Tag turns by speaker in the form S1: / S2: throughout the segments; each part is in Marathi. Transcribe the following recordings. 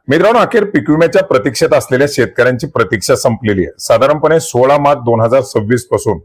S1: मित्रांनो, अखेर पीक विम्याच्या प्रतीक्षेत असलेल्या शेतकऱ्यांची प्रतीक्षा संपलेली आहे। साधारणपणे 16 मार्च 2026 पासून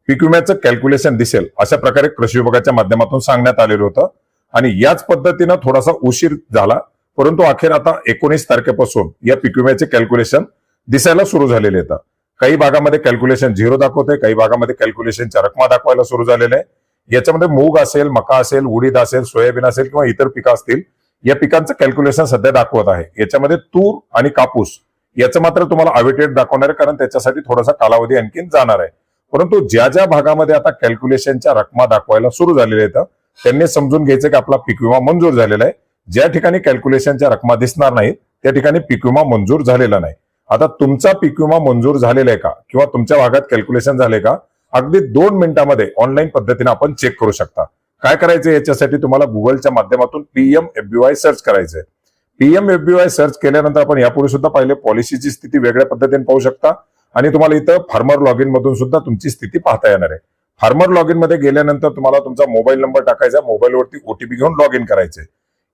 S1: पीक विम्याचं कॅल्क्युलेशन दिसेल अशा प्रकारे कृषी विभागाच्या माध्यमातून सांगण्यात आलेलं होतं आणि याच पद्धतीनं थोडासा उशीर झाला, परंतु अखेर आता 19 तारखेपासून या पीक विम्याचे कॅल्क्युलेशन दिसायला सुरू झालेले आहेत। काही भागामध्ये कॅल्क्युलेशन 0 दाखवते, काही भागामध्ये कॅल्क्युलेशनच्या रकमा दाखवायला सुरू झालेल्या आहे। याच्यामध्ये मूग असेल, मका असेल, उडीद असेल, सोयाबीन असेल किंवा इतर पिकं असतील, या पिकांचं कॅल्क्युलेशन सध्या दाखवत आहे। याच्यामध्ये तूर आणि कापूस याचं मात्र तुम्हाला अवेटेड दाखवणार आहे, कारण त्याच्यासाठी थोडासा कालावधी आणखीन जाणार आहे। परंतु ज्या ज्या भागामध्ये आता कॅल्क्युलेशनच्या रकमा दाखवायला सुरू झालेल्या आहेत त्यांनी समजून घ्यायचं की आपला पीक विमा मंजूर झालेला आहे। ज्या ठिकाणी कॅल्क्युलेशनच्या रकमा दिसणार नाहीत त्या ठिकाणी पीक विमा मंजूर झालेला नाही। आता तुमचा पीक विमा मंजूर झालेला आहे का किंवा तुमच्या भागात कॅल्क्युलेशन झाले का, अगदी 2 मिनिटांमध्ये ऑनलाईन पद्धतीने आपण चेक करू शकता। काय करायचं, याच्यासाठी तुम्हाला गुगलच्या माध्यमातून PMFBY सर्च करायचंय। PMFBY सर्च केल्यानंतर आपण यापूर्वी सुद्धा पाहिले पॉलिसीची स्थिती वेगळ्या पद्धतीने पाहू शकता आणि तुम्हाला इथं फार्मर लॉग इन मधून सुद्धा तुमची स्थिती पाहता येणार आहे। फार्मर लॉग इन मध्ये गेल्यानंतर तुम्हाला तुमचा मोबाईल नंबर टाकायचा, मोबाईलवरती OTP घेऊन लॉग इन करायचे।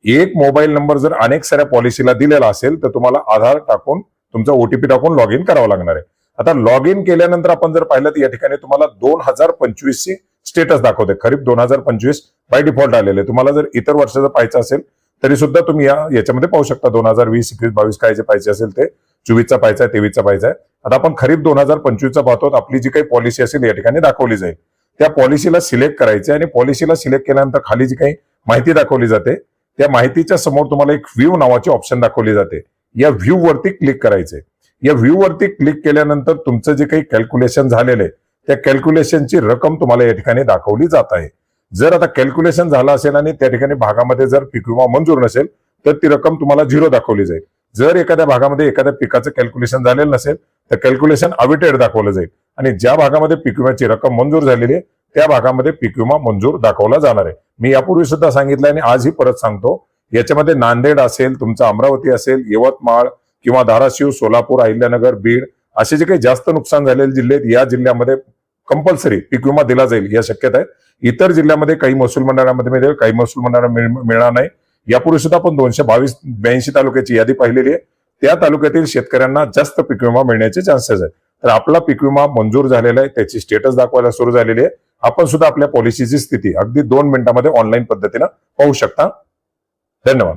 S1: एक मोबाईल नंबर जर अनेक साऱ्या पॉलिसीला दिलेला असेल तर तुम्हाला आधार टाकून तुमचा OTP टाकून लॉग इन करावं लागणार आहे। आता लॉग इन केल्यानंतर आपण जर पाहिलं तर या ठिकाणी तुम्हाला 2025 ची स्टेटस दाखवते। खरीप 2025 बाय डिफॉल्ट आलेले। तुम्हाला जर इतर वर्षाचं पाहायचं असेल तरी सुद्धा तुम्ही याच्यामध्ये पाहू शकता 2020, 21, 22 काय जे पाहिजे असेल ते 24चा पाहायचा आहे, 23चा पाहायचा आहे। आता आपण खरीप 2025चा पाहतो, आपली जी काही पॉलिसी असेल या ठिकाणी दाखवली जाईल। त्या पॉलिसीला सिलेक्ट करायचे आणि पॉलिसीला सिलेक्ट केल्यानंतर खाली जी काही माहिती दाखवली जाते त्या माहितीच्या समोर तुम्हाला एक व्ह्यू नावाची ऑप्शन दाखवली जाते। या व्ह्यू वरती क्लिक करायचे। या व्ह्यू वरती क्लिक केल्यानंतर तुमचं जे काही कॅल्क्युलेशन झालेलं आहे त्या कॅल्क्युलेशनची रक्कम तुम्हाला या ठिकाणी दाखवली जात आहे। जर आता कॅल्क्युलेशन झालं असेल आणि त्या ठिकाणी भागामध्ये जर पीक विमा मंजूर नसेल तर ती रक्कम तुम्हाला 0 दाखवली जाईल। जर एखाद्या भागामध्ये एखाद्या पिकाचं कॅल्क्युलेशन झालेलं नसेल तर कॅल्क्युलेशन अवेटेड दाखवलं जाईल आणि ज्या भागामध्ये पीक विम्याची रक्कम मंजूर झालेली आहे त्या भागामध्ये पीक विमा मंजूर दाखवला जाणार आहे। मी यापूर्वी सुद्धा सांगितलं आणि आजही परत सांगतो, याच्यामध्ये नांदेड असेल, तुमचा अमरावती असेल, यवतमाळ किंवा धाराशिव, सोलापूर, अहिल्यानगर, बीड असे जे काही जास्त नुकसान झालेले जिल्हे आहेत या जिल्ह्यामध्ये कंपल्सरी पीक विमा दिला जाईल या शक्यता आहे। इतर जिल्ह्यामध्ये काही महसूल मंडळामध्ये मिळेल, काही महसूल मंडळांना मिळणार नाही। यापूर्वी सुद्धा आपण 282 तालुक्याची यादी पाहिलेली आहे। त्या तालुक्यातील शेतकऱ्यांना जास्त पीक विमा मिळण्याचे चान्सेस आहेत। तर आपला पीक विमा मंजूर झालेला आहे, त्याची स्टेटस दाखवायला सुरू झालेली आहे। आपण सुद्धा आपल्या पॉलिसीची स्थिती अगदी 2 मिनिटांमध्ये ऑनलाईन पद्धतीने पाहू शकता। धन्यवाद।